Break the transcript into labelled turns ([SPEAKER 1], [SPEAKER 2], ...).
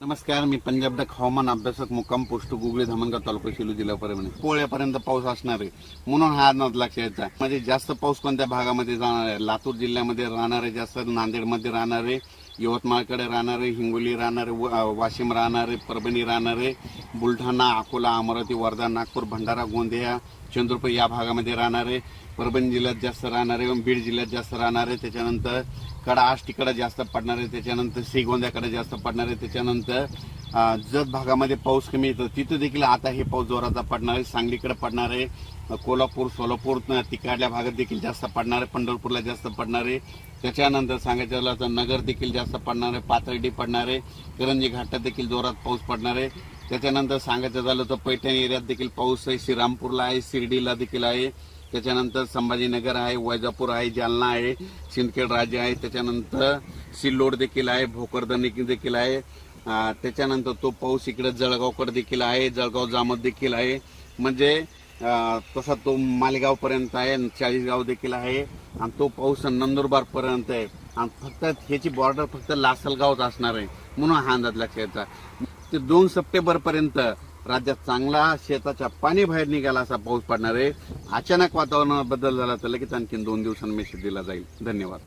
[SPEAKER 1] नमस्कार, मी पंजाब डक हवामान अभ्यासक मुक्काम पोस्ट गुगळे धामणगाव तालुका सेलू जिल्हा परभणी. पोळ्यापर्यंत पाऊस असणार आहे म्हणून हा अंदाज लक्षात यायचा. म्हणजे जास्त पाऊस कोणत्या भागामध्ये जाणार आहे? लातूर जिल्ह्यामध्ये राहणार आहे जास्त, नांदेडमध्ये राहणार आहे, यवतमाळकडे राहणार आहे, हिंगोली राहणार आहे, वाशिम राहणार आहे, परभणी राहणार आहे, बुलढाणा, अकोला, अमरावती, वर्धा, नागपूर, भंडारा, गोंदिया, चंद्रपूर या भागामध्ये राहणार आहे. परभणी जिल्ह्यात जास्त राहणार आहे, बीड जिल्ह्यात जास्त राहणार आहे. त्याच्यानंतर कडा आष्टीकडे जास्त पडणार आहे, त्याच्यानंतर श्रीगोंद्याकडे जास्त पडणार आहे. त्याच्यानंतर जत भागामध्ये पाऊस कमी येतो तिथं देखील आता हे पाऊस जोराचा पडणार आहे. सांगलीकडे पडणार आहे, कोल्हापूर, सोलापूर तिकडल्या भागात देखील जास्त पडणार आहे, पंढरपूरला जास्त पडणार आहे. त्याच्यानंतर सांगायचं झालं तर नगर देखील जास्त पडणार आहे, पाथर्डी पडणार आहे, करंजी घाटात देखील जोरात पाऊस पडणार आहे. त्याच्यानंतर सांगायचं झालं तर पैठण एरियात देखील पाऊस आहे, श्रीरामपूरला आहे, शिर्डीला देखील आहे. त्याच्यानंतर संभाजीनगर आहे, वैजापूर आहे, जालना आहे, सिंदखेड राजा आहे. त्याच्यानंतर सिल्लोड देखील आहे, भोकरदन देखील आहे. त्याच्यानंतर तो पाऊस इकडे जळगावकडे देखील आहे, जळगाव जामोद देखील आहे. म्हणजे तसा तो मालेगाव पर्यंत आहे, चाळीसगाव देखील आहे आणि तो पाऊस नंदुरबार पर्यंत आहे. आणि फक्त ह्याची बॉर्डर फक्त लासलगावच असणार आहे म्हणून हा अंदाज लक्षात यायचा. ते 2 सप्टेंबर पर्यंत राज्यात चांगला शेताच्या पाणी बाहेर निघाला असा पाऊस पडणार आहे. अचानक वातावरणात बदल झाला तर लगेच आणखीन 2 दिवसांनी मेसेज दिला जाईल. धन्यवाद.